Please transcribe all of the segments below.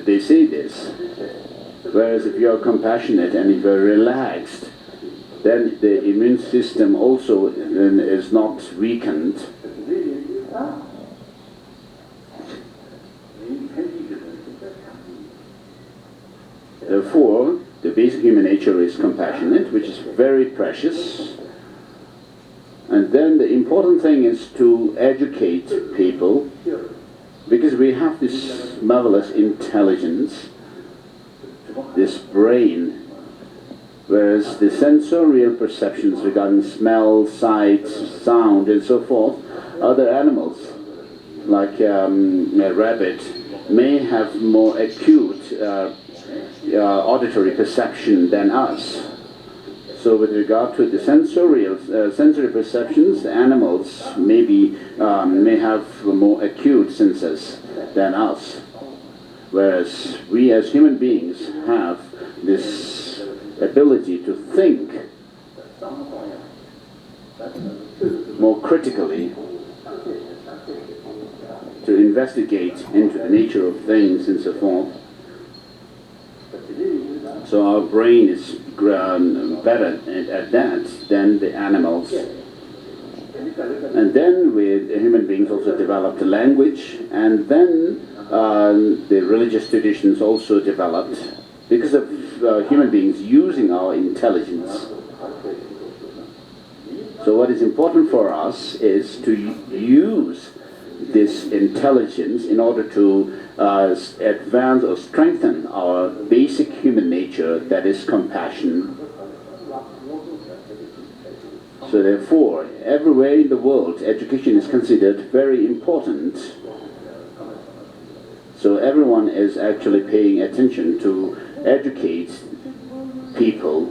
they say this. Whereas if you are compassionate and if you are relaxed, then the immune system also is not weakened. Therefore, the basic human nature is compassionate, which is very precious. And then the important thing is to educate people, because we have this marvelous intelligence, this brain, whereas the sensorial perceptions regarding smell, sight, sound, and so forth, other animals, like a rabbit, may have more acute auditory perception than us. So with regard to the sensory perceptions, the animals may have more acute senses than us, whereas we as human beings have this ability to think more critically, to investigate into the nature of things and so forth. So our brain is better at that than the animals. And then human beings also developed a language, and then the religious traditions also developed because of human beings using our intelligence. So what is important for us is to use this intelligence in order to advance or strengthen our basic human nature, that is compassion. So therefore, everywhere in the world, education is considered very important. So everyone is actually paying attention to educate people,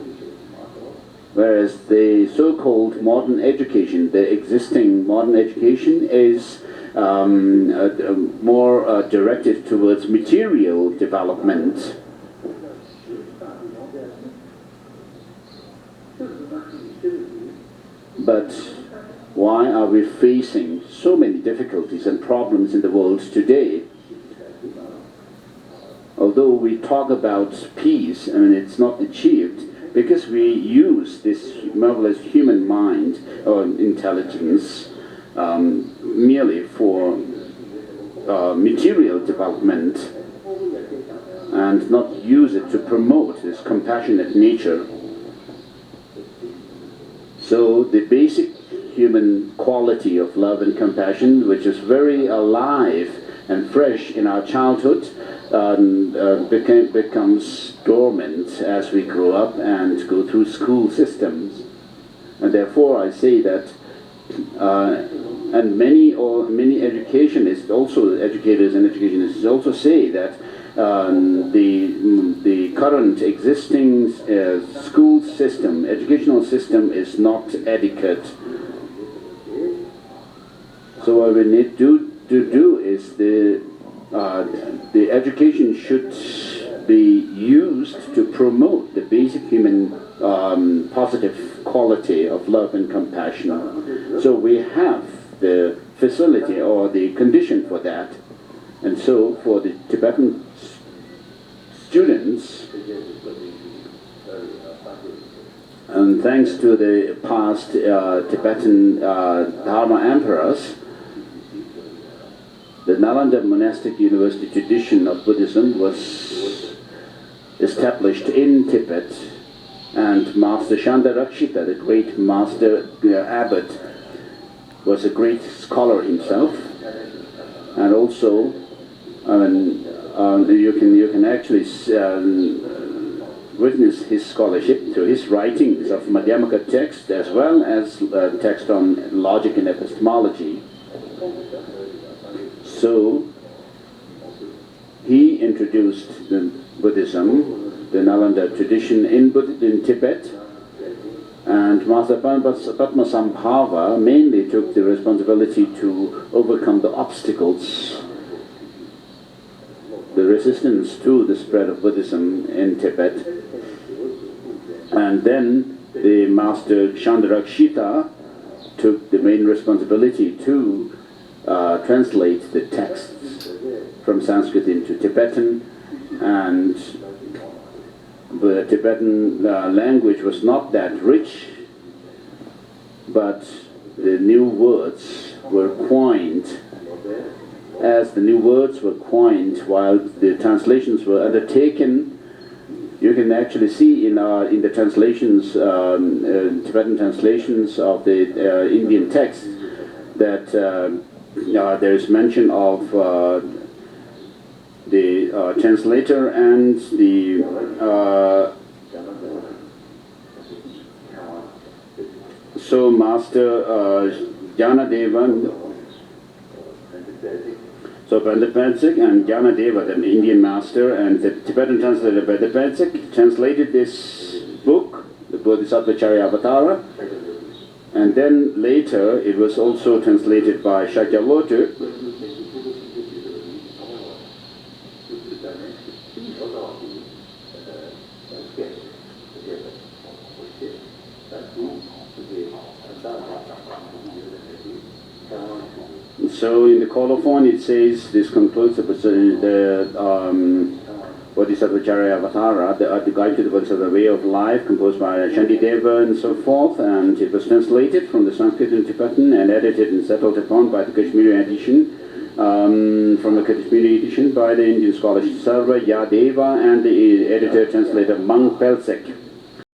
whereas the so-called modern education, the existing modern education, is more directed towards material development. But why are we facing so many difficulties and problems in the world today? Although we talk about peace, it's not achieved because we use this marvelous human mind or intelligence merely for material development and not use it to promote this compassionate nature. So the basic human quality of love and compassion, which is very alive and fresh in our childhood, becomes dormant as we grow up and go through school systems. And therefore I say that and many educationists, also educators and educationists, also say that the current existing school system, educational system, is not adequate. So what we need to do is the education should be used to promote the basic human positive quality of love and compassion. So we have the facility or the condition for that. And so for the Tibetan students, and thanks to the past Tibetan Dharma emperors, the Nalanda monastic university tradition of Buddhism was established in Tibet, and Master Chandarakshita, the great master abbot, was a great scholar himself, and also you can actually witness his scholarship through his writings of Madhyamaka text as well as text on logic and epistemology. So he introduced the Buddhism, the Nalanda tradition in Tibet, and Master Padmasambhava mainly took the responsibility to overcome the obstacles, the resistance to the spread of Buddhism in Tibet. And then the Master Chandarakshita took the main responsibility to translate the texts from Sanskrit into Tibetan, and the Tibetan language was not that rich, but the new words were coined. As the new words were coined while the translations were undertaken, you can actually see in the translations, Tibetan translations of the Indian text, that there is mention of the translator and the so Master Jnanadevan. So Pandapadzik and Jnanadeva, the Indian master, and the Tibetan translator Pandapadzik translated this book, the Bodhisattva Charyavatara, and then later it was also translated by Shakyavotu. So in the colophon it says, this concludes the Bodhisattva Charyavatara, the Guide to the Bodhisattva Way of Life, composed by Shantideva and so forth, and it was translated from the Sanskrit and Tibetan and edited and settled upon by the Kashmiri edition, from the Kashmiri edition by the Indian scholar Sarva Yadeva and the editor-translator Mang Pelsek.